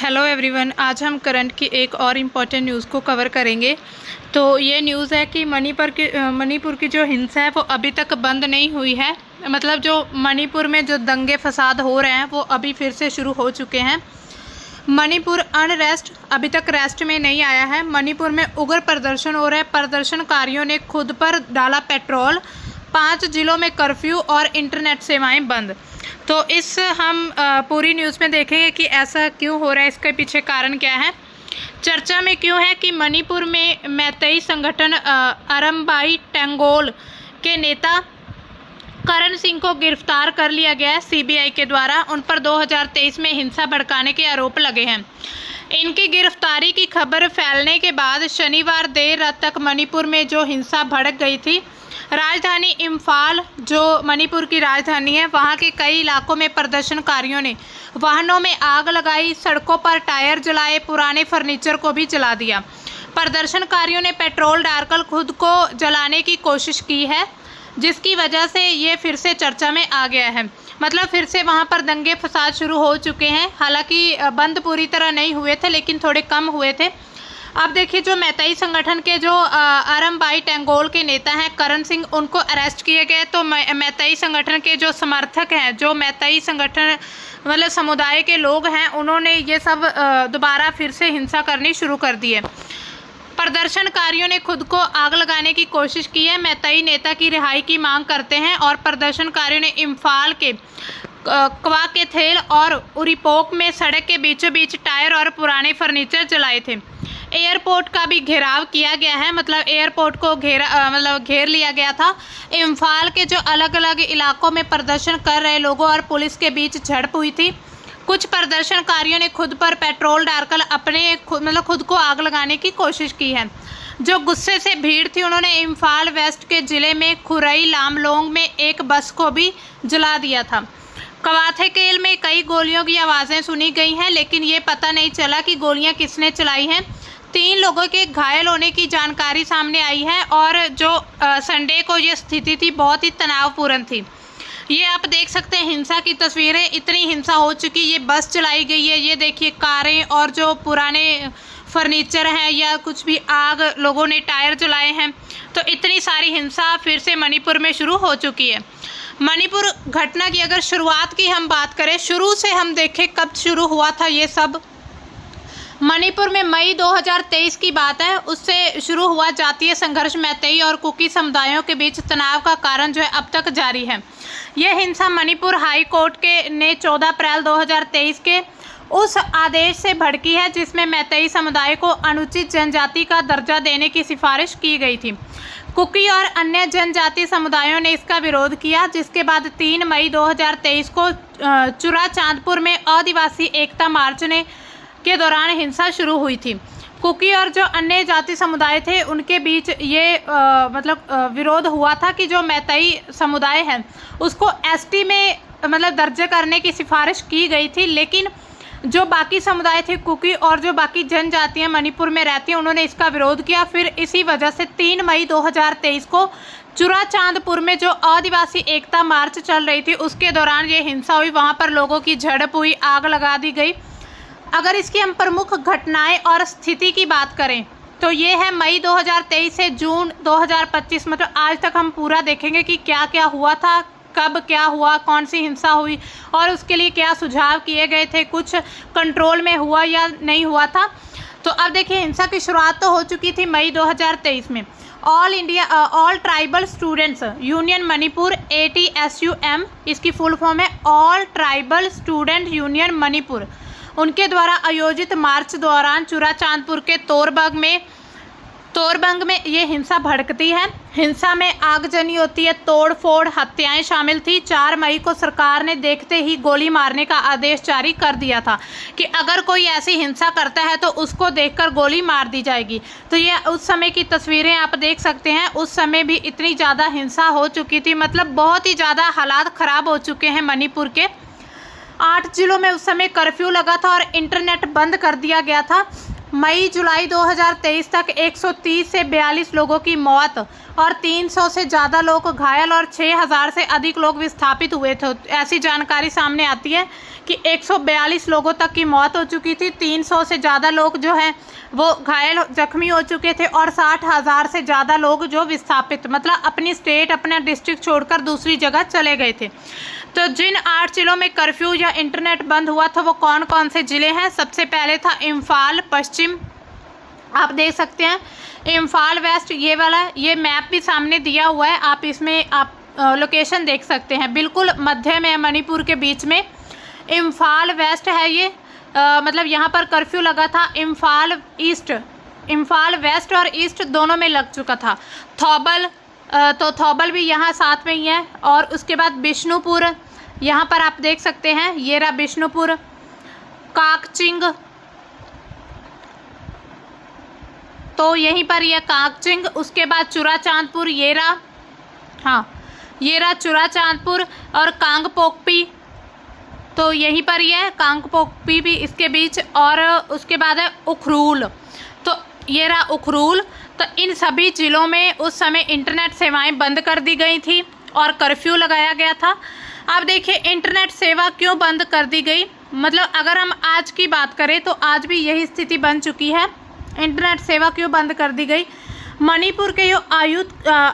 Hello everyone, आज हम current की एक और इम्पॉर्टेंट न्यूज़ को कवर करेंगे। तो ये न्यूज़ है कि मणिपुर की जो हिंसा है वो अभी तक बंद नहीं हुई है। मतलब जो मणिपुर में जो दंगे फसाद हो रहे हैं वो अभी फिर से शुरू हो चुके हैं। मणिपुर अनरेस्ट अभी तक रेस्ट में नहीं आया है। मणिपुर में उग्र प्रदर्शन हो रहा है। प्रदर्शनकारियों ने खुद पर डाला पेट्रोल। 5 जिलों में कर्फ्यू और इंटरनेट सेवाएं बंद। तो इस हम पूरी न्यूज़ में देखेंगे कि ऐसा क्यों हो रहा है, इसके पीछे कारण क्या है, चर्चा में क्यों है कि मणिपुर में मैतेई संगठन अरमबाई टेंगोल के नेता करण सिंह को गिरफ्तार कर लिया गया है सीबीआई के द्वारा। उन पर 2023 में हिंसा भड़काने के आरोप लगे हैं। इनकी गिरफ्तारी की खबर फैलने के बाद शनिवार देर रात तक मणिपुर में जो हिंसा भड़क गई थी। राजधानी इम्फाल, जो मणिपुर की राजधानी है, वहां के कई इलाकों में प्रदर्शनकारियों ने वाहनों में आग लगाई, सड़कों पर टायर जलाए, पुराने फर्नीचर को भी जला दिया। प्रदर्शनकारियों ने पेट्रोल डालकर खुद को जलाने की कोशिश की है, जिसकी वजह से ये फिर से चर्चा में आ गया है। मतलब फिर से वहां पर दंगे फसाद शुरू हो चुके हैं। हालांकि बंद पूरी तरह नहीं हुए थे, लेकिन थोड़े कम हुए थे। अब देखिए, जो मैतेई संगठन के जो अरमबाई टेंगोल के नेता हैं करण सिंह, उनको अरेस्ट किए गए। तो मैतेई संगठन के जो समर्थक हैं, जो मैतेई संगठन मतलब समुदाय के लोग हैं, उन्होंने ये सब दोबारा फिर से हिंसा करनी शुरू कर दी है। प्रदर्शनकारियों ने खुद को आग लगाने की कोशिश की है। मैतेई नेता की रिहाई की मांग करते हैं और प्रदर्शनकारियों ने इम्फाल के क्वाकेथेल और उरीपोक में सड़क के बीचों बीच टायर और पुराने फर्नीचर जलाए थे। एयरपोर्ट का भी घेराव किया गया है। मतलब एयरपोर्ट को घेर लिया गया था। इम्फाल के जो अलग अलग इलाकों में प्रदर्शन कर रहे लोगों और पुलिस के बीच झड़प हुई थी। कुछ प्रदर्शनकारियों ने खुद पर पेट्रोल डालकर अपने खुद को आग लगाने की कोशिश की है। जो गुस्से से भीड़ थी, उन्होंने इम्फाल वेस्ट के जिले में खुरई लामलोंग में एक बस को भी जला दिया था। क्वाथेकेल में कई गोलियों की आवाज़ें सुनी गई हैं, लेकिन ये पता नहीं चला कि गोलियां किसने चलाई हैं। 3 लोगों के घायल होने की जानकारी सामने आई है और जो संडे को ये स्थिति थी बहुत ही तनावपूर्ण थी। ये आप देख सकते हैं हिंसा की तस्वीरें। इतनी हिंसा हो चुकी, ये बस चलाई गई है, ये देखिए कारें और जो पुराने फर्नीचर हैं या कुछ भी आग, लोगों ने टायर जलाए हैं। तो इतनी सारी हिंसा फिर से मणिपुर में शुरू हो चुकी है। मणिपुर घटना की अगर शुरुआत की हम बात करें, शुरू से हम देखें कब शुरू हुआ था ये सब। मणिपुर में मई 2023 की बात है, उससे शुरू हुआ जातीय संघर्ष। मैतेई और कुकी समुदायों के बीच तनाव का कारण जो है अब तक जारी है। यह हिंसा मणिपुर हाई कोर्ट के ने 14 अप्रैल 2023 के उस आदेश से भड़की है जिसमें मैतेई समुदाय को अनुचित जनजाति का दर्जा देने की सिफारिश की गई थी। कुकी और अन्य जनजातीय समुदायों ने इसका विरोध किया, जिसके बाद 3 मई 2023 को चुराचांदपुर में आदिवासी एकता मार्च के दौरान हिंसा शुरू हुई थी। कुकी और जो अन्य जाति समुदाय थे उनके बीच ये विरोध हुआ था कि जो मैतेई समुदाय है उसको एसटी में दर्ज करने की सिफारिश की गई थी। लेकिन जो बाकी समुदाय थे, कुकी और जो बाकी जनजातियां मणिपुर में रहती हैं, उन्होंने इसका विरोध किया। फिर इसी वजह से 3 मई 2023 को चुराचांदपुर में जो आदिवासी एकता मार्च चल रही थी उसके दौरान ये हिंसा हुई। वहाँ पर लोगों की झड़प हुई, आग लगा दी गई। अगर इसकी हम प्रमुख घटनाएं और स्थिति की बात करें तो ये है मई 2023 से जून 2025। मतलब आज तक हम पूरा देखेंगे कि क्या क्या हुआ था, कब क्या हुआ, कौन सी हिंसा हुई और उसके लिए क्या सुझाव किए गए थे, कुछ कंट्रोल में हुआ या नहीं हुआ था। तो अब देखिए, हिंसा की शुरुआत तो हो चुकी थी मई 2023 में। All tribal students union Manipur, ATSUM, इसकी फुल फॉर्म है all tribal student union Manipur, उनके द्वारा आयोजित मार्च दौरान चुराचांदपुर के तोरबंग में ये हिंसा भड़कती है। हिंसा में आगजनी होती है, तोड़ फोड़, हत्याएं शामिल थी। 4 मई को सरकार ने देखते ही गोली मारने का आदेश जारी कर दिया था कि अगर कोई ऐसी हिंसा करता है तो उसको देखकर गोली मार दी जाएगी। तो ये उस समय की तस्वीरें आप देख सकते हैं। उस समय भी इतनी ज़्यादा हिंसा हो चुकी थी, मतलब बहुत ही ज़्यादा हालात ख़राब हो चुके हैं मणिपुर के। 8 जिलों में उस समय कर्फ्यू लगा था और इंटरनेट बंद कर दिया गया था। मई जुलाई 2023 तक 130 से 42 लोगों की मौत और 300 से ज़्यादा लोग घायल और 6000 से अधिक लोग विस्थापित हुए थे। ऐसी जानकारी सामने आती है कि 142 लोगों तक की मौत हो चुकी थी, 300 से ज़्यादा लोग जो हैं वो घायल जख्मी हो चुके थे और 60,000 से ज़्यादा लोग जो विस्थापित मतलब अपनी स्टेट अपना डिस्ट्रिक्ट छोड़कर दूसरी जगह चले गए थे। तो जिन 8 जिलों में कर्फ्यू या इंटरनेट बंद हुआ था वो कौन कौन से ज़िले हैं? सबसे पहले था इम्फाल पश्चिम, आप देख सकते हैं। इम्फाल वेस्ट, ये वाला, ये मैप भी सामने दिया हुआ है, आप इसमें आप लोकेशन देख सकते हैं, बिल्कुल मध्य में मणिपुर के बीच में इम्फाल वेस्ट है ये। मतलब यहाँ पर कर्फ्यू लगा था। इम्फाल ईस्ट, इम्फाल वेस्ट और ईस्ट दोनों में लग चुका था। थौबल, तो थौबल भी यहाँ साथ में ही है। और उसके बाद बिष्णुपुर, यहाँ पर आप देख सकते हैं, ये रहा बिष्णुपुर। काकचिंग, तो यहीं पर यह काकचिंग। उसके बाद चुराचांदपुर, ये रहा, हाँ ये रहा चुराचांदपुर। और कांगपोकपी, तो यहीं पर यह कांगपोकपी भी इसके बीच। और उसके बाद है उखरूल, तो ये रहा उखरूल। तो इन सभी ज़िलों में उस समय इंटरनेट सेवाएं बंद कर दी गई थी और कर्फ्यू लगाया गया था। अब देखिए इंटरनेट सेवा क्यों बंद कर दी गई, मतलब अगर हम आज की बात करें तो आज भी यही स्थिति बन चुकी है। इंटरनेट सेवा क्यों बंद कर दी गई? मणिपुर के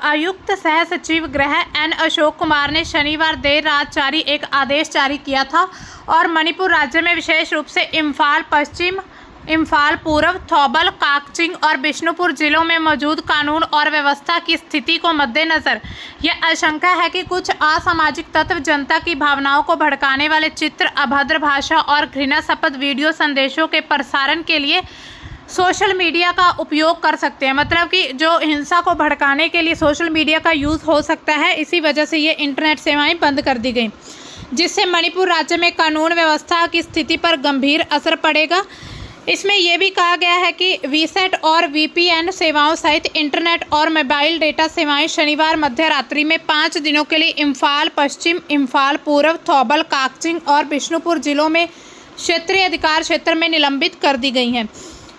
आयुक्त सह सचिव गृह एन अशोक कुमार ने शनिवार देर रात जारी एक आदेश जारी किया था और मणिपुर राज्य में विशेष रूप से इम्फाल पश्चिम, इम्फाल पूर्व, थौबल, काकचिंग और बिष्णुपुर जिलों में मौजूद कानून और व्यवस्था की स्थिति को मद्देनजर यह आशंका है कि कुछ असामाजिक तत्व जनता की भावनाओं को भड़काने वाले चित्र, अभद्र भाषा और घृणास्पद वीडियो संदेशों के प्रसारण के लिए सोशल मीडिया का उपयोग कर सकते हैं। मतलब कि जो हिंसा को भड़काने के लिए सोशल मीडिया का यूज़ हो सकता है, इसी वजह से ये इंटरनेट सेवाएं बंद कर दी गई, जिससे मणिपुर राज्य में कानून व्यवस्था की स्थिति पर गंभीर असर पड़ेगा। इसमें यह भी कहा गया है कि वीसेट और वीपीएन सेवाओं सहित इंटरनेट और मोबाइल डेटा सेवाएं शनिवार मध्य रात्रि में 5 दिनों के लिए इम्फाल पश्चिम, इम्फाल पूर्व, थौबल, काकचिंग और बिष्णुपुर जिलों में क्षेत्रीय अधिकार क्षेत्र में निलंबित कर दी गई हैं।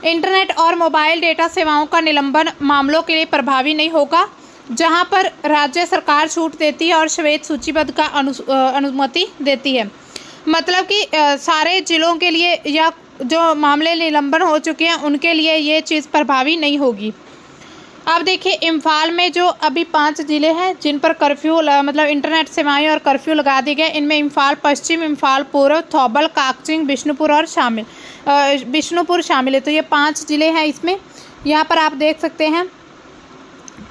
इंटरनेट और मोबाइल डेटा सेवाओं का निलंबन मामलों के लिए प्रभावी नहीं होगा जहां पर राज्य सरकार छूट देती है और श्वेत सूचीबद्ध का अनुमति देती है। मतलब कि सारे जिलों के लिए या जो मामले निलंबन हो चुके हैं उनके लिए ये चीज़ प्रभावी नहीं होगी। अब देखिए इम्फाल में जो अभी 5 ज़िले हैं जिन पर कर्फ्यू मतलब इंटरनेट सेवाएं और कर्फ्यू लगा दिए गए, इनमें इम्फाल पश्चिम, इम्फाल पूर्व, थौबल, काकचिंग, बिष्णुपुर और बिष्णुपुर शामिल है। तो ये 5 ज़िले हैं इसमें। यहाँ पर आप देख सकते हैं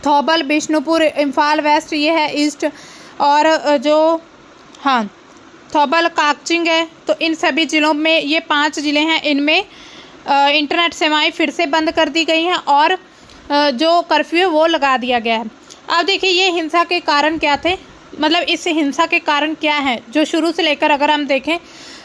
थौबल, बिष्णुपुर, इम्फाल वेस्ट ये है ईस्ट, और जो हाँ थौबल, काकचिंग है। तो इन सभी ज़िलों में ये 5 ज़िले हैं, इनमें इंटरनेट सेवाएं फिर से बंद कर दी गई हैं और जो कर्फ्यू वो लगा दिया गया है। अब देखिए ये हिंसा के कारण क्या थे, मतलब इस हिंसा के कारण क्या है जो शुरू से लेकर अगर हम देखें,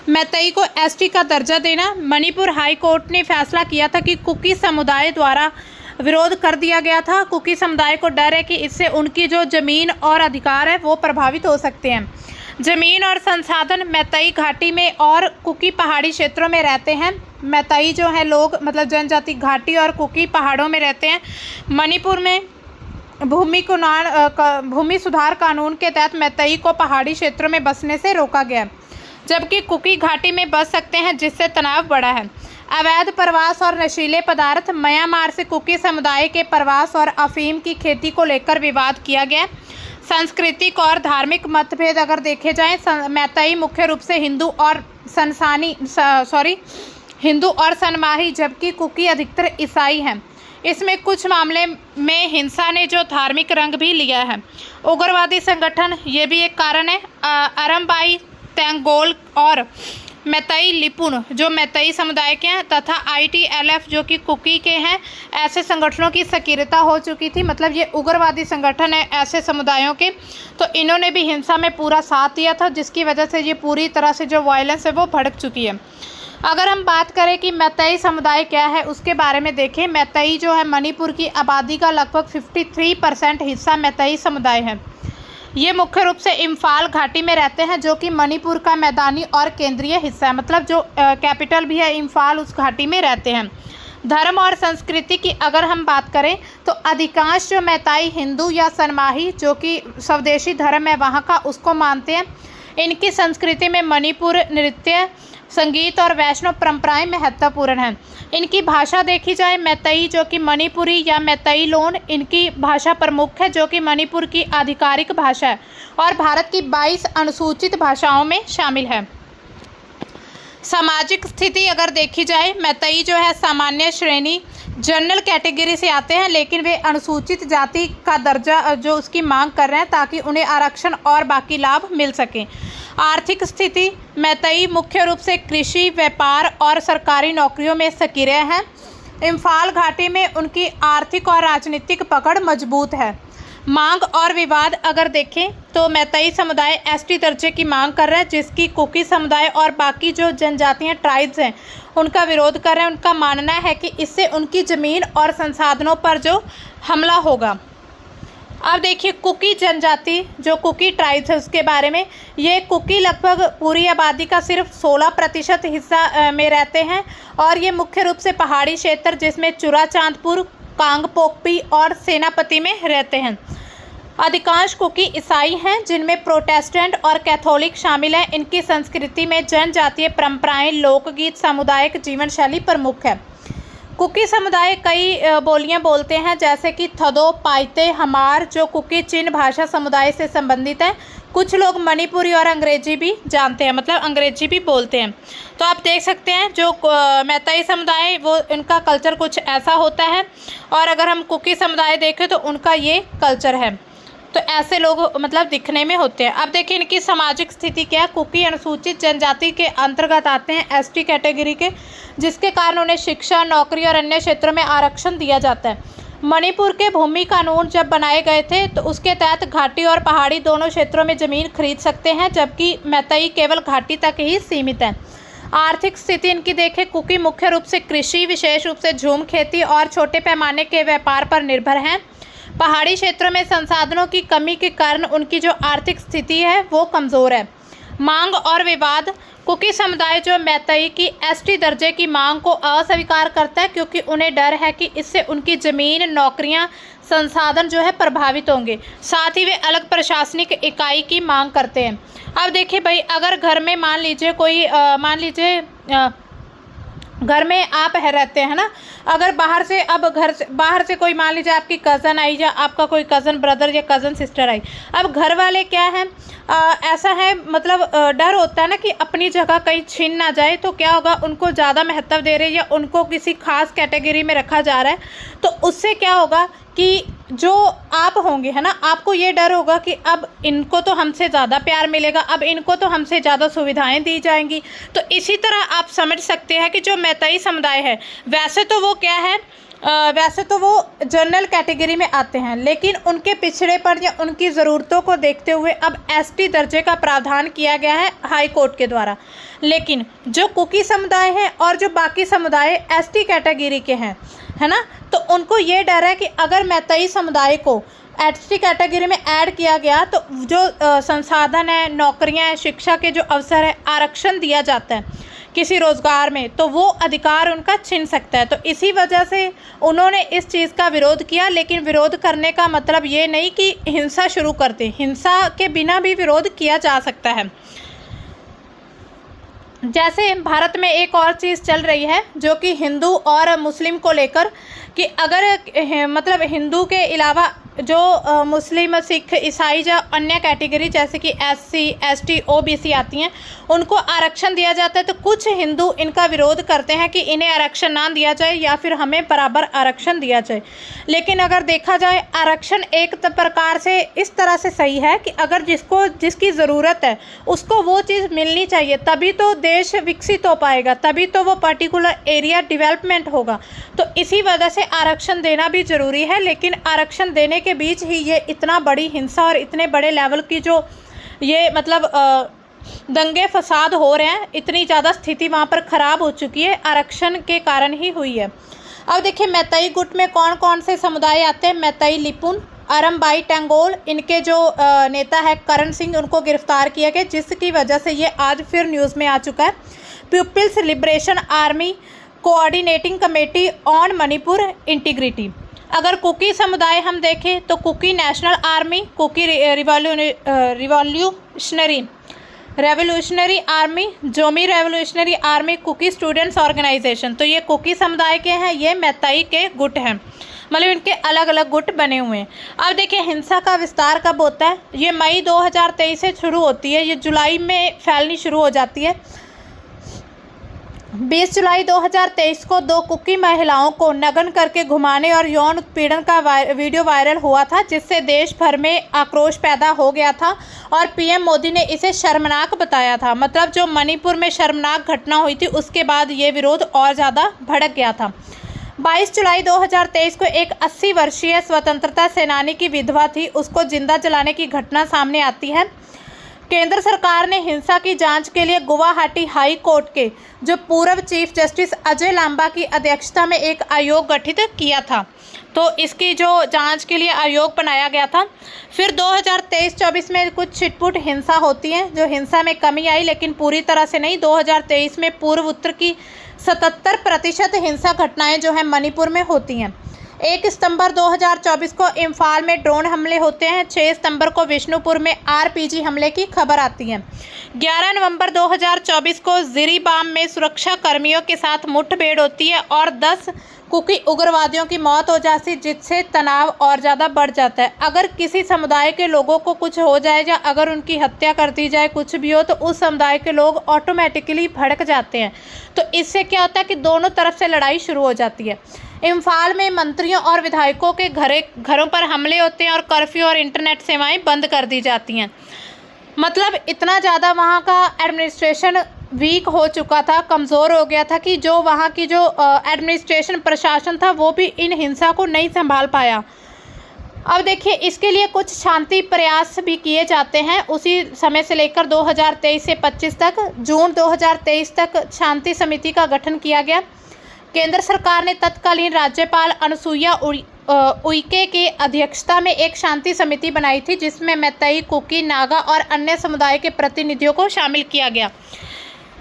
मैतेई को एसटी का दर्जा देना। मणिपुर हाई कोर्ट ने फैसला किया था कि कुकी समुदाय द्वारा विरोध कर दिया गया था। कुकी समुदाय को डर है कि इससे उनकी जो ज़मीन और अधिकार है वो प्रभावित हो सकते हैं। ज़मीन और संसाधन मैतेई घाटी में और कुकी पहाड़ी क्षेत्रों में रहते हैं। मैतेई जो है लोग मतलब जनजाति घाटी और कुकी पहाड़ों में रहते हैं। मणिपुर में भूमि सुधार कानून के तहत मैतेई को पहाड़ी क्षेत्रों में बसने से रोका गया, जबकि कुकी घाटी में बस सकते हैं, जिससे तनाव बढ़ा है। अवैध प्रवास और नशीले पदार्थ। म्यांमार से कुकी समुदाय के प्रवास और अफीम की खेती को लेकर विवाद किया गया। सांस्कृतिक और धार्मिक मतभेद अगर देखे जाएं, मैतेई मुख्य रूप से हिंदू और सनमाही, जबकि कुकी अधिकतर ईसाई हैं। इसमें कुछ मामले में हिंसा ने जो धार्मिक रंग भी लिया है। उग्रवादी संगठन ये भी एक कारण है। अरमबाई, तेंगोल और मैतेई लिपुन जो मैतेई समुदाय के हैं तथा ITLF जो कि कुकी के हैं, ऐसे संगठनों की सक्रियता हो चुकी थी। मतलब ये उग्रवादी संगठन है ऐसे समुदायों के, तो इन्होंने भी हिंसा में पूरा साथ दिया था, जिसकी वजह से ये पूरी तरह से जो वायलेंस है वो भड़क चुकी है। अगर हम बात करें कि मैतेई समुदाय क्या है उसके बारे में देखें, मैतेई जो है मणिपुर की आबादी का लगभग 53% हिस्सा मैतेई समुदाय है। ये मुख्य रूप से इम्फाल घाटी में रहते हैं जो कि मणिपुर का मैदानी और केंद्रीय हिस्सा है। मतलब जो कैपिटल भी है इम्फाल, उस घाटी में रहते हैं। धर्म और संस्कृति की अगर हम बात करें तो अधिकांश जो मैताई हिंदू या सनमाही जो कि स्वदेशी धर्म है वहाँ का उसको मानते हैं। इनकी संस्कृति में मणिपुर नृत्य, संगीत और वैष्णव परंपराएं महत्वपूर्ण हैं। इनकी भाषा देखी जाए मैतई जो कि मणिपुरी या मैतई लोन इनकी भाषा प्रमुख है जो कि मणिपुर की आधिकारिक भाषा है और भारत की 22 अनुसूचित भाषाओं में शामिल है। सामाजिक स्थिति अगर देखी जाए मैतई जो है सामान्य श्रेणी जनरल कैटेगरी से आते हैं, लेकिन वे अनुसूचित जाति का दर्जा जो उसकी मांग कर रहे हैं ताकि उन्हें आरक्षण और बाकी लाभ मिल सकें। आर्थिक स्थिति मैतई मुख्य रूप से कृषि, व्यापार और सरकारी नौकरियों में सक्रिय हैं। इम्फाल घाटी में उनकी आर्थिक और राजनीतिक पकड़ मजबूत है। मांग और विवाद अगर देखें तो मैतई समुदाय एसटी दर्जे की मांग कर रहा है जिसकी कुकी समुदाय और बाकी जो जनजातियां ट्राइब्स हैं उनका विरोध कर रहे हैं। उनका मानना है कि इससे उनकी ज़मीन और संसाधनों पर जो हमला होगा। अब देखिए कुकी जनजाति जो कुकी ट्राइब्स है उसके बारे में, ये कुकी लगभग पूरी आबादी का सिर्फ 16% हिस्सा में रहते हैं और ये मुख्य रूप से पहाड़ी क्षेत्र जिसमें चुराचांदपुर, कांगपोकपी और सेनापति में रहते हैं। अधिकांश कुकी ईसाई हैं जिनमें प्रोटेस्टेंट और कैथोलिक शामिल हैं। इनकी संस्कृति में जनजातीय परंपराएं, लोकगीत, सामुदायिक जीवन शैली प्रमुख है। कुकी समुदाय कई बोलियां बोलते हैं जैसे कि थदो, पाइते, हमार जो कुकी चिन भाषा समुदाय से संबंधित है। कुछ लोग मणिपुरी और अंग्रेजी भी जानते हैं, मतलब अंग्रेजी भी बोलते हैं। तो आप देख सकते हैं जो मैतई समुदाय वो इनका कल्चर कुछ ऐसा होता है और अगर हम कुकी समुदाय देखें तो उनका ये कल्चर है। तो ऐसे लोग मतलब दिखने में होते हैं। अब देखिए इनकी सामाजिक स्थिति क्या है। कुकी अनुसूचित जनजाति के अंतर्गत आते हैं, एसटी कैटेगरी के, जिसके कारण उन्हें शिक्षा, नौकरी और अन्य क्षेत्रों में आरक्षण दिया जाता है। मणिपुर के भूमि कानून जब बनाए गए थे तो उसके तहत घाटी और पहाड़ी दोनों क्षेत्रों में ज़मीन खरीद सकते हैं जबकि मैतई केवल घाटी तक ही सीमित है। आर्थिक स्थिति इनकी देखें, कुकी मुख्य रूप से कृषि, विशेष रूप से झूम खेती और छोटे पैमाने के व्यापार पर निर्भर हैं। पहाड़ी क्षेत्रों में संसाधनों की कमी के कारण उनकी जो आर्थिक स्थिति है वो कमज़ोर है। मांग और विवाद, कुकी समुदाय जो मैतई की एसटी दर्जे की मांग को अस्वीकार करता है क्योंकि उन्हें डर है कि इससे उनकी ज़मीन, नौकरियां, संसाधन जो है प्रभावित होंगे। साथ ही वे अलग प्रशासनिक इकाई की मांग करते हैं। अब देखिए भाई, अगर घर में मान लीजिए घर में आप रहते हैं ना, अगर बाहर से कोई मान लीजिए आपकी कज़न आई या आपका कोई कज़न ब्रदर या कज़न सिस्टर आई। अब घर वाले क्या है, ऐसा है मतलब डर होता है ना कि अपनी जगह कहीं छीन ना जाए, तो क्या होगा, उनको ज़्यादा महत्व दे रहे हैं या उनको किसी खास कैटेगरी में रखा जा रहा है, तो उससे क्या होगा कि जो आप होंगे है ना, आपको ये डर होगा कि अब इनको तो हमसे ज़्यादा प्यार मिलेगा, अब इनको तो हमसे ज़्यादा सुविधाएं दी जाएंगी। तो इसी तरह आप समझ सकते हैं कि जो मैतई समुदाय है वैसे तो वो क्या है, वैसे तो वो जनरल कैटेगरी में आते हैं, लेकिन उनके पिछड़ेपन या उनकी ज़रूरतों को देखते हुए अब एसटी दर्जे का प्रावधान किया गया है हाई कोर्ट के द्वारा। लेकिन जो कुकी समुदाय है और जो बाकी समुदाय एसटी कैटेगरी के हैं, है ना, तो उनको ये डर है कि अगर मैतई समुदाय को एसटी कैटेगरी में ऐड किया गया तो जो संसाधन है, नौकरियां हैं, शिक्षा के जो अवसर है, आरक्षण दिया जाता है किसी रोज़गार में, तो वो अधिकार उनका छिन सकता है। तो इसी वजह से उन्होंने इस चीज़ का विरोध किया। लेकिन विरोध करने का मतलब ये नहीं कि हिंसा शुरू कर दें, हिंसा के बिना भी विरोध किया जा सकता है। जैसे भारत में एक और चीज़ चल रही है जो कि हिंदू और मुस्लिम को लेकर, कि अगर मतलब हिंदू के अलावा जो मुस्लिम, सिख, ईसाई जो अन्य कैटेगरी जैसे कि एससी, एसटी, ओबीसी आती हैं उनको आरक्षण दिया जाता है, तो कुछ हिंदू इनका विरोध करते हैं कि इन्हें आरक्षण ना दिया जाए या फिर हमें बराबर आरक्षण दिया जाए। लेकिन अगर देखा जाए आरक्षण एक प्रकार से इस तरह से सही है कि अगर जिसकी ज़रूरत है उसको वो चीज़ मिलनी चाहिए, तभी तो देश विकसित हो पाएगा, तभी तो वो पर्टिकुलर एरिया डेवलपमेंट होगा। तो इसी वजह से आरक्षण देना भी ज़रूरी है। लेकिन आरक्षण देने के बीच ही ये इतना बड़ी हिंसा और इतने बड़े लेवल की जो ये मतलब दंगे फसाद हो रहे हैं, इतनी ज़्यादा स्थिति वहाँ पर ख़राब हो चुकी है, आरक्षण के कारण ही हुई है। अब देखिए मैतई गुट में कौन कौन से समुदाय आते हैं। मैतई लिपुन, अरमबाई टेंगोल, इनके जो नेता है करण सिंह, उनको गिरफ्तार किया गया जिसकी वजह से ये आज फिर न्यूज़ में आ चुका है। People's liberation army, coordinating committee on Manipur integrity. अगर कुकी समुदाय हम देखें तो Kuki national army, Kuki revolutionary army, Zomi revolutionary army, Kuki students organisation. तो ये कुकी समुदाय के हैं, ये मैताई के गुट हैं, मतलब इनके अलग अलग गुट बने हुए हैं। अब देखिए हिंसा का विस्तार कब होता है। ये मई 2023 से शुरू होती है, ये जुलाई में फैलनी शुरू हो जाती है। 20 जुलाई 2023 को 2 कुकी महिलाओं को नग्न करके घुमाने और यौन उत्पीड़न का वीडियो वायरल हुआ था, जिससे देश भर में आक्रोश पैदा हो गया था और पीएम मोदी ने इसे शर्मनाक बताया था। मतलब जो मणिपुर में शर्मनाक घटना हुई थी उसके बाद ये विरोध और ज़्यादा भड़क गया था। 22 जुलाई 2023 को एक 80 वर्षीय स्वतंत्रता सेनानी की विधवा थी, उसको जिंदा जलाने की घटना सामने आती है। केंद्र सरकार ने हिंसा की जांच के लिए गुवाहाटी हाई कोर्ट के जो पूर्व चीफ जस्टिस अजय लांबा की अध्यक्षता में एक आयोग गठित किया था। तो इसकी जो जांच के लिए आयोग बनाया गया था। फिर 2023-24 में कुछ छिटपुट हिंसा होती है, जो हिंसा में कमी आई लेकिन पूरी तरह से नहीं। 2023 में पूर्व उत्तर की 77% हिंसा घटनाएं जो है मणिपुर में होती हैं। 1 सितंबर 2024 को इम्फाल में ड्रोन हमले होते हैं। 6 सितंबर को विष्णुपुर में आरपीजी हमले की खबर आती है। 11 नवंबर 2024 को जिरीबाम में सुरक्षा कर्मियों के साथ मुठभेड़ होती है और 10 कुकी उग्रवादियों की मौत हो जाती है, जिससे तनाव और ज़्यादा बढ़ जाता है। अगर किसी समुदाय के लोगों को कुछ हो जाए या अगर उनकी हत्या कर दी जाए, कुछ भी हो, तो उस समुदाय के लोग ऑटोमेटिकली भड़क जाते हैं। तो इससे क्या होता है कि दोनों तरफ से लड़ाई शुरू हो जाती है। इम्फाल में मंत्रियों और विधायकों के घरों पर हमले होते हैं और कर्फ्यू और इंटरनेट सेवाएं बंद कर दी जाती हैं। मतलब इतना ज़्यादा वहाँ का एडमिनिस्ट्रेशन वीक हो चुका था, कमज़ोर हो गया था कि जो वहाँ की जो एडमिनिस्ट्रेशन प्रशासन था वो भी इन हिंसा को नहीं संभाल पाया। अब देखिए इसके लिए कुछ शांति प्रयास भी किए जाते हैं। उसी समय से लेकर 2023 से 25 तक, जून 2023 तक शांति समिति का गठन किया गया। केंद्र सरकार ने तत्कालीन राज्यपाल अनुसुईया उइके की अध्यक्षता में एक शांति समिति बनाई थी, जिसमें मैतई, कुकी, नागा और अन्य समुदाय के प्रतिनिधियों को शामिल किया गया।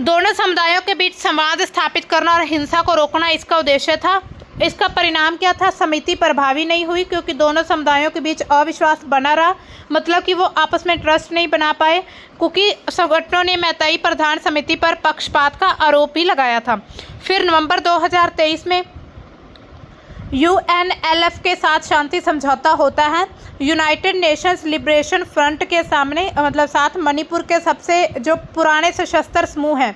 दोनों समुदायों के बीच संवाद स्थापित करना और हिंसा को रोकना इसका उद्देश्य था। इसका परिणाम क्या था? समिति प्रभावी नहीं हुई क्योंकि दोनों समुदायों के बीच अविश्वास बना रहा, मतलब कि वो आपस में ट्रस्ट नहीं बना पाए। कुकी संगठनों ने मैतई प्रधान समिति पर पक्षपात का आरोप भी लगाया था। फिर नवंबर 2023 में यूएनएलएफ के साथ शांति समझौता होता है। यूनाइटेड नेशंस लिबरेशन फ्रंट के साथ मणिपुर के सबसे जो पुराने सशस्त्र समूह हैं,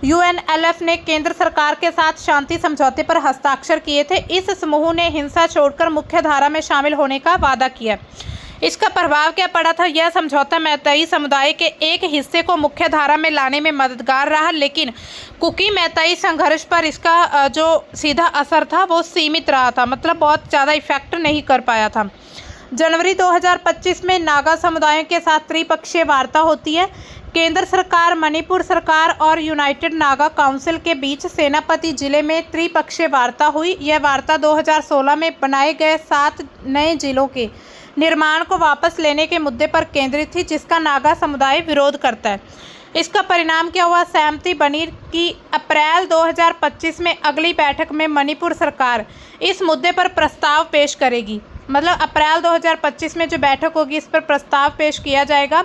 यूएनएलएफ ने केंद्र सरकार के साथ शांति समझौते पर हस्ताक्षर किए थे। इस समूह ने हिंसा छोड़कर मुख्य धारा में शामिल होने का वादा किया। इसका प्रभाव क्या पड़ा था? यह समझौता मैतई समुदाय के एक हिस्से को मुख्य धारा में लाने में मददगार रहा, लेकिन कुकी मैतई संघर्ष पर इसका जो सीधा असर था वो सीमित रहा था, मतलब बहुत ज़्यादा इफेक्ट नहीं कर पाया था। जनवरी 2025 में नागा समुदायों के साथ त्रिपक्षीय वार्ता होती है। केंद्र सरकार, मणिपुर सरकार और यूनाइटेड नागा काउंसिल के बीच सेनापति जिले में त्रिपक्षीय वार्ता हुई। यह वार्ता 2016 में बनाए गए 7 नए जिलों के निर्माण को वापस लेने के मुद्दे पर केंद्रित थी, जिसका नागा समुदाय विरोध करता है। इसका परिणाम क्या हुआ? सहमति बनी कि अप्रैल 2025 में अगली बैठक में मणिपुर सरकार इस मुद्दे पर प्रस्ताव पेश करेगी। मतलब अप्रैल 2025 में जो बैठक होगी इस पर प्रस्ताव पेश किया जाएगा,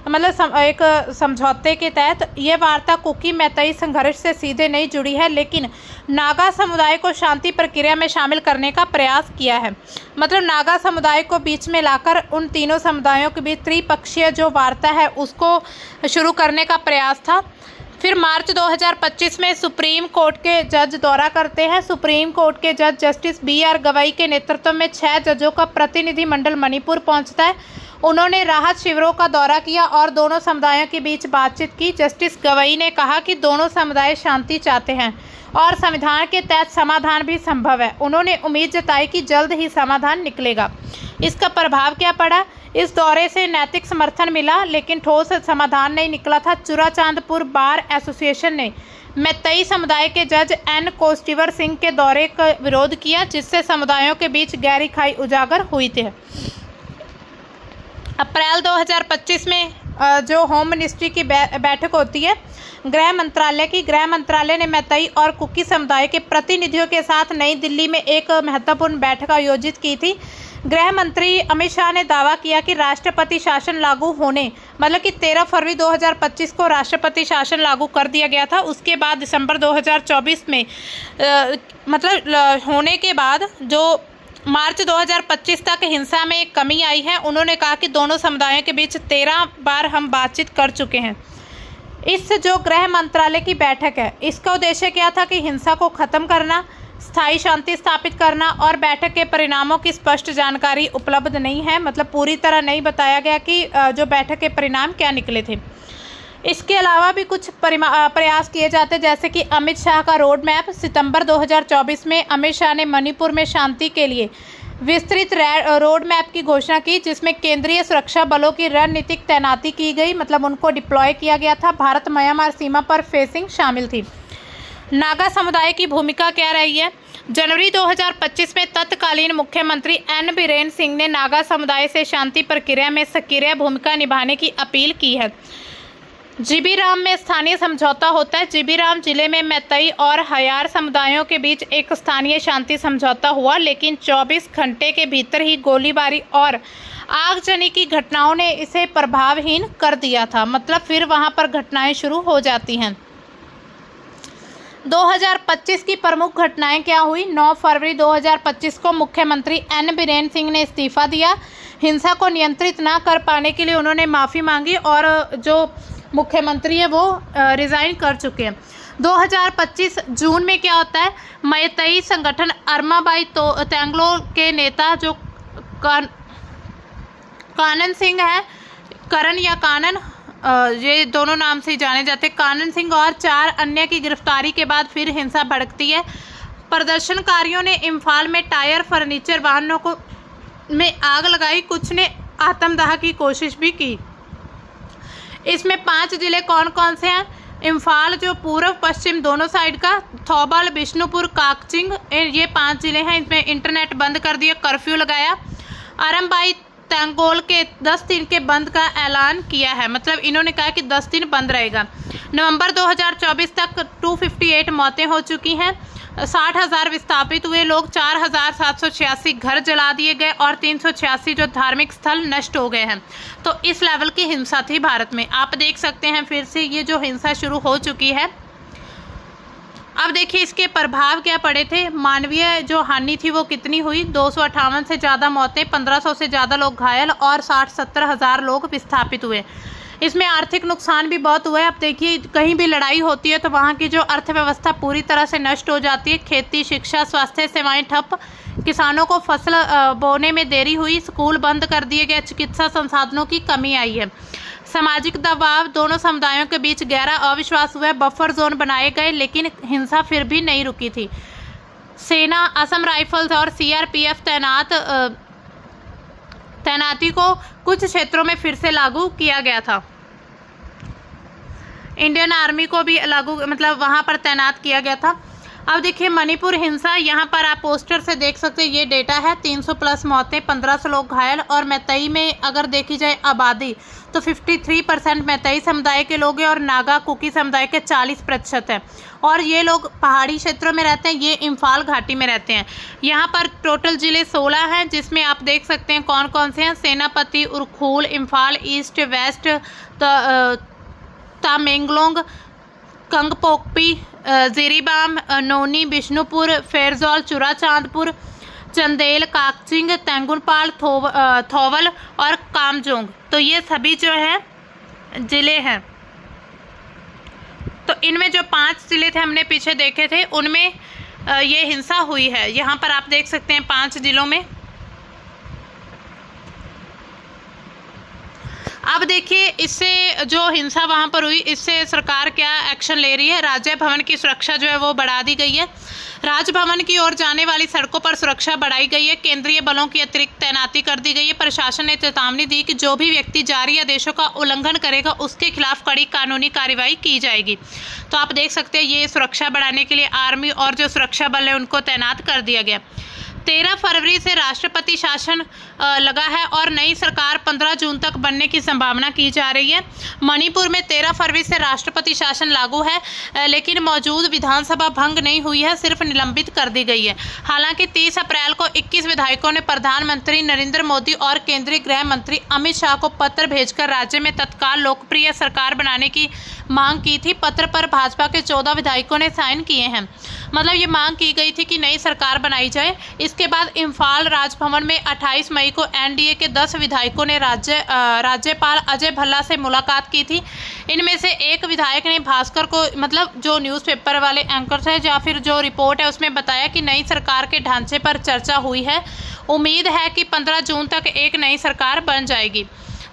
मतलब एक समझौते के तहत। ये वार्ता कुकी मैतई संघर्ष से सीधे नहीं जुड़ी है, लेकिन नागा समुदाय को शांति प्रक्रिया में शामिल करने का प्रयास किया है। मतलब नागा समुदाय को बीच में लाकर उन तीनों समुदायों के बीच त्रिपक्षीय जो वार्ता है उसको शुरू करने का प्रयास था। फिर मार्च 2025 में सुप्रीम कोर्ट के जज दौरा करते हैं। सुप्रीम कोर्ट के जज जस्टिस BR गवई के नेतृत्व में 6 जजों का प्रतिनिधिमंडल मणिपुर पहुंचता है। उन्होंने राहत शिविरों का दौरा किया और दोनों समुदायों के बीच बातचीत की। जस्टिस गवई ने कहा कि दोनों समुदाय शांति चाहते हैं और संविधान के तहत समाधान भी संभव है। उन्होंने उम्मीद जताई कि जल्द ही समाधान निकलेगा। इसका प्रभाव क्या पड़ा? इस दौरे से नैतिक समर्थन मिला, लेकिन ठोस समाधान नहीं निकला था। चुराचांदपुर बार एसोसिएशन ने मैतई समुदाय के जज N कोस्टिवर सिंह के दौरे का विरोध किया, जिससे समुदायों के बीच गहरी खाई उजागर हुई थी। अप्रैल 2025 में जो होम मिनिस्ट्री की बैठक होती है गृह मंत्रालय ने मैतेई और कुकी समुदाय के प्रतिनिधियों के साथ नई दिल्ली में एक महत्वपूर्ण बैठक आयोजित की थी। गृह मंत्री अमित शाह ने दावा किया कि राष्ट्रपति शासन लागू होने मतलब कि 13 फरवरी 2025 को राष्ट्रपति शासन लागू कर दिया गया था। उसके बाद दिसंबर 2024 में होने के बाद जो मार्च 2025 तक हिंसा में कमी आई है। उन्होंने कहा कि दोनों समुदायों के बीच 13 बार हम बातचीत कर चुके हैं। इस जो गृह मंत्रालय की बैठक है इसका उद्देश्य क्या था कि हिंसा को ख़त्म करना, स्थायी शांति स्थापित करना और बैठक के परिणामों की स्पष्ट जानकारी उपलब्ध नहीं है। मतलब पूरी तरह नहीं बताया गया कि जो बैठक के परिणाम क्या निकले थे। इसके अलावा भी कुछ प्रयास किए जाते जैसे कि अमित शाह का रोड मैप। सितंबर 2024 में अमित शाह ने मणिपुर में शांति के लिए विस्तृत रोड मैप की घोषणा की जिसमें केंद्रीय सुरक्षा बलों की रणनीतिक तैनाती की गई, मतलब उनको डिप्लॉय किया गया था। भारत म्यांमार सीमा पर फेंसिंग शामिल थी। नागा समुदाय की भूमिका क्या रही है? जनवरी 2025 में तत्कालीन मुख्यमंत्री एन बीरेन सिंह ने नागा समुदाय से शांति प्रक्रिया में सक्रिय भूमिका निभाने की अपील की है। जीबीराम में स्थानीय समझौता होता है। जीबीराम जिले में मैतेई और हयार समुदायों के बीच एक स्थानीय शांति समझौता हुआ, लेकिन 24 घंटे के भीतर ही गोलीबारी और आगजनी की घटनाओं ने इसे प्रभावहीन कर दिया था। मतलब फिर वहां पर घटनाएं शुरू हो जाती हैं। 2025 की प्रमुख घटनाएं क्या हुई? 9 फरवरी 2025 को मुख्यमंत्री एन बीरेन सिंह ने इस्तीफा दिया। हिंसा को नियंत्रित न कर पाने के लिए उन्होंने माफ़ी मांगी और जो मुख्यमंत्री है वो रिज़ाइन कर चुके हैं। 2025 जून में क्या होता है? मैतेई संगठन अरमाबाई तेंगलो के नेता जो कानन सिंह है, करण या कानन, ये दोनों नाम से जाने जाते हैं, कानन सिंह और 4 अन्य की गिरफ्तारी के बाद फिर हिंसा भड़कती है। प्रदर्शनकारियों ने इम्फाल में टायर फर्नीचर वाहनों को में आग लगाई। कुछ ने आत्मदाह की कोशिश भी की। इसमें 5 जिले कौन कौन से हैं? इम्फाल जो पूर्व पश्चिम दोनों साइड का, थौबल, बिष्णुपुर, काकचिंग, ये 5 जिले हैं। इसमें इंटरनेट बंद कर दिया, कर्फ्यू लगाया। अरमबाई तेंगोल के 10 दिन के बंद का ऐलान किया है। मतलब इन्होंने कहा कि 10 दिन बंद रहेगा। नवंबर 2024 तक 258 मौतें हो चुकी हैं। 60,000 विस्थापित हुए लोग, 4,786 घर जला दिए गए और 386 जो धार्मिक स्थल नष्ट हो गए हैं। तो इस लेवल की हिंसा थी भारत में। आप देख सकते हैं फिर से ये जो हिंसा शुरू हो चुकी है। अब देखिए इसके प्रभाव क्या पड़े थे। मानवीय जो हानि थी वो कितनी हुई? 258 से ज़्यादा मौतें, 1500 से ज़्यादा लोग घायल और 60-70 हज़ार लोग विस्थापित हुए। इसमें आर्थिक नुकसान भी बहुत हुआ है। अब देखिए कहीं भी लड़ाई होती है तो वहाँ की जो अर्थव्यवस्था पूरी तरह से नष्ट हो जाती है। खेती, शिक्षा, स्वास्थ्य सेवाएं ठप, किसानों को फसल बोने में देरी हुई, स्कूल बंद कर दिए गए, चिकित्सा संसाधनों की कमी आई है। सामाजिक दबाव, दोनों समुदायों के बीच गहरा अविश्वास हुआ, बफर जोन बनाए गए, लेकिन हिंसा फिर भी नहीं रुकी थी। सेना, असम राइफल्स और सीआरपीएफ तैनाती को कुछ क्षेत्रों में फिर से लागू किया गया था। इंडियन आर्मी को भी लागू वहाँ पर तैनात किया गया था। अब देखिए मणिपुर हिंसा, यहाँ पर आप पोस्टर से देख सकते हैं, ये डेटा है। 300 प्लस मौतें, 1500 लोग घायल। और मैतेई में अगर देखी जाए आबादी तो 53% मैतेई समुदाय के लोग हैं और नागा कुकी समुदाय के 40% हैं। और ये लोग पहाड़ी क्षेत्रों में रहते हैं, ये इम्फाल घाटी में रहते हैं। यहाँ पर टोटल जिले 16 हैं, जिसमें आप देख सकते हैं कौन कौन से हैं। सेनापति, उरखूल, इम्फाल ईस्ट, वेस्ट, तामेंगलोंग, कंगपोकपी, जिरीबाम, नोनी, बिष्णुपुर, फेरजौल, चुराचांदपुर, चंदेल, काकचिंग, तेंगुनपाल, थौवल और कामजोंग। तो ये सभी जो हैं ज़िले हैं। तो इनमें जो 5 ज़िले थे हमने पीछे देखे थे, उनमें ये हिंसा हुई है। यहाँ पर आप देख सकते हैं 5 ज़िलों में। अब देखिए इससे जो हिंसा वहाँ पर हुई, इससे सरकार क्या एक्शन ले रही है। राज्य भवन की सुरक्षा जो है वो बढ़ा दी गई है। राजभवन की ओर जाने वाली सड़कों पर सुरक्षा बढ़ाई गई है। केंद्रीय बलों की अतिरिक्त तैनाती कर दी गई है। प्रशासन ने चेतावनी दी कि जो भी व्यक्ति जारी आदेशों का उल्लंघन करेगा उसके खिलाफ कड़ी कानूनी कार्रवाई की जाएगी। तो आप देख सकते हैं ये सुरक्षा बढ़ाने के लिए आर्मी और जो सुरक्षा बल है उनको तैनात कर दिया गया। 13 फरवरी से राष्ट्रपति शासन लगा है और नई सरकार 15 जून तक बनने की संभावना की जा रही है। मणिपुर में 13 फरवरी से राष्ट्रपति शासन लागू है, लेकिन मौजूद विधानसभा भंग नहीं हुई है, सिर्फ निलंबित कर दी गई है। हालांकि 30 अप्रैल को 21 विधायकों ने प्रधानमंत्री नरेंद्र मोदी और केंद्रीय गृह मंत्री अमित शाह को पत्र भेजकर राज्य में तत्काल लोकप्रिय सरकार बनाने की मांग की थी। पत्र पर भाजपा के 14 विधायकों ने साइन किए हैं। मतलब ये मांग की गई थी कि नई सरकार बनाई जाए। इसके बाद इम्फाल राजभवन में 28 मई को एनडीए के 10 विधायकों ने राज्यपाल अजय भल्ला से मुलाकात की थी। इनमें से एक विधायक ने भास्कर को, मतलब जो न्यूज़पेपर वाले एंकर्स है या फिर जो रिपोर्ट है उसमें बताया कि नई सरकार के ढांचे पर चर्चा हुई है। उम्मीद है कि 15 जून तक एक नई सरकार बन जाएगी।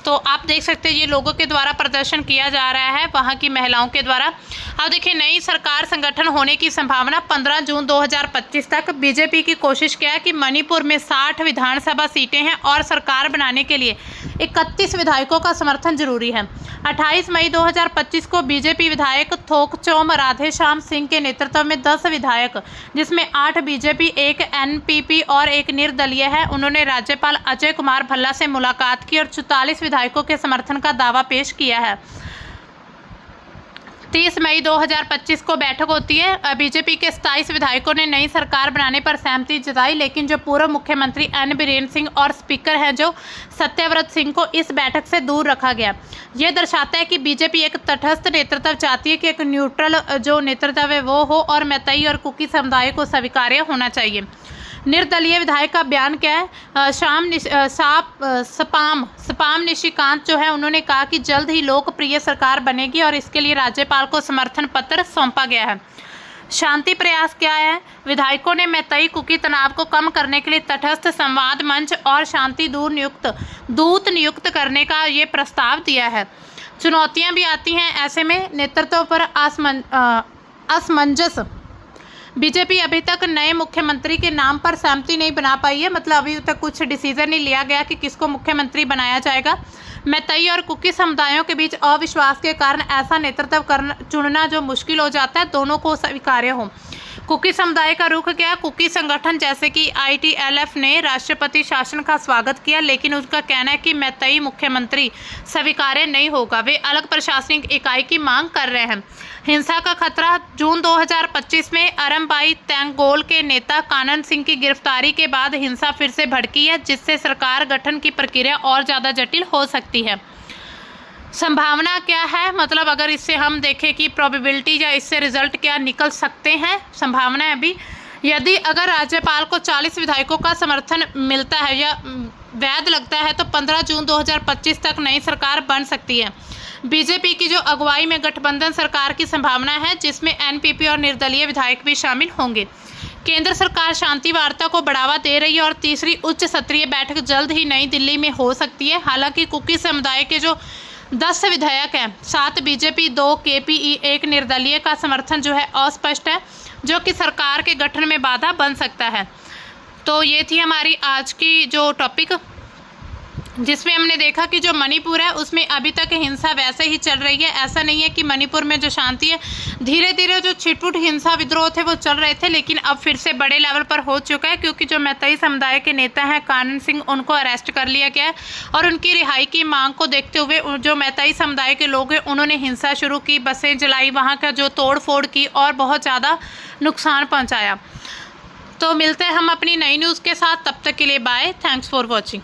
तो आप देख सकते हैं ये लोगों के द्वारा प्रदर्शन किया जा रहा है, वहाँ की महिलाओं के द्वारा। अब देखिए, नई सरकार संगठन होने की संभावना 15 जून 2025 तक। बीजेपी की कोशिश क्या है कि मणिपुर में 60 विधानसभा सीटें हैं और सरकार बनाने के लिए 31 विधायकों का समर्थन जरूरी है। 28 मई 2025 को बीजेपी विधायक थोकचोम राधेश्याम सिंह के नेतृत्व में 10 विधायक, जिसमें 8 बीजेपी, 1 एनपीपी और 1 निर्दलीय है, उन्होंने राज्यपाल अजय कुमार भल्ला से मुलाकात की और 44 विधायकों के समर्थन का दावा पेश किया है। 30 मई 2025 को बैठक होती है। बीजेपी के 27 विधायकों ने नई सरकार बनाने पर सहमति जताई, लेकिन जो पूर्व मुख्यमंत्री एन बीरेन सिंह और स्पीकर हैं जो सत्यव्रत सिंह को इस बैठक से दूर रखा गया। यह दर्शाता है कि बीजेपी एक तटस्थ नेतृत्व चाहती है कि एक न्यूट्रल जो नेतृत्व है वो हो और मैतई और कुकी समुदाय को स्वीकार्य होना चाहिए। निर्दलीय विधायक का बयान क्या है? सपाम निशिकांत जो है उन्होंने कहा कि जल्द ही लोकप्रिय सरकार बनेगी और इसके लिए राज्यपाल को समर्थन पत्र सौंपा गया है। शांति प्रयास क्या है? विधायकों ने मैतई कुकी तनाव को कम करने के लिए तटस्थ संवाद मंच और शांति दूत नियुक्त करने का ये प्रस्ताव दिया है। चुनौतियां भी आती हैं ऐसे में, नेतृत्व पर असमंजस। बीजेपी अभी तक नए मुख्यमंत्री के नाम पर सहमति नहीं बना पाई है, मतलब अभी तक कुछ डिसीजन नहीं लिया गया कि किसको मुख्यमंत्री बनाया जाएगा। मैतई और कुकी समुदायों के बीच अविश्वास के कारण ऐसा नेतृत्व चुनना जो मुश्किल हो जाता है, दोनों को स्वीकार्य हो। कुकी समुदाय का रुख क्या? कुकी संगठन जैसे कि ITLF ने राष्ट्रपति शासन का स्वागत किया, लेकिन उनका कहना है कि मैतई मुख्यमंत्री स्वीकार्य नहीं होगा। वे अलग प्रशासनिक इकाई की मांग कर रहे हैं। हिंसा का खतरा। जून 2025 में अरमबाई तेंगोल के नेता कानन सिंह की गिरफ्तारी के बाद हिंसा फिर से भड़की है, जिससे सरकार गठन की प्रक्रिया और ज़्यादा जटिल हो सकती है। संभावना क्या है? मतलब अगर इससे हम देखें कि प्रोबेबिलिटी या इससे रिजल्ट क्या निकल सकते हैं, संभावना है अभी। यदि अगर राज्यपाल को 40 विधायकों का समर्थन मिलता है या वैध लगता है तो 15 जून 2025 तक नई सरकार बन सकती है। बीजेपी की जो अगुवाई में गठबंधन सरकार की संभावना है, जिसमें एनपीपी और निर्दलीय विधायक भी शामिल होंगे। केंद्र सरकार शांति वार्ता को बढ़ावा दे रही है और तीसरी उच्च स्तरीय बैठक जल्द ही नई दिल्ली में हो सकती है। हालांकि कुकी समुदाय के जो 10 विधायक हैं, 7 बीजेपी, 2 केपीई, 1 निर्दलीय का समर्थन जो है अस्पष्ट है, जो कि सरकार के गठन में बाधा बन सकता है। तो ये थी हमारी आज की जो टॉपिक, जिसमें हमने देखा कि जो मणिपुर है उसमें अभी तक हिंसा वैसे ही चल रही है। ऐसा नहीं है कि मणिपुर में जो शांति है, धीरे धीरे जो छिटपुट हिंसा विद्रोह थे वो चल रहे थे, लेकिन अब फिर से बड़े लेवल पर हो चुका है, क्योंकि जो मैतई समुदाय के नेता हैं कानन सिंह, उनको अरेस्ट कर लिया गया है और उनकी रिहाई की मांग को देखते हुए जो मैतई समुदाय के लोग हैं उन्होंने हिंसा शुरू की, बसें जलाई, वहाँ का जो तोड़ फोड़ की और बहुत ज़्यादा नुकसान पहुँचाया। तो मिलते हैं हम अपनी नई न्यूज़ के साथ, तब तक के लिए बाय। Thanks for watching.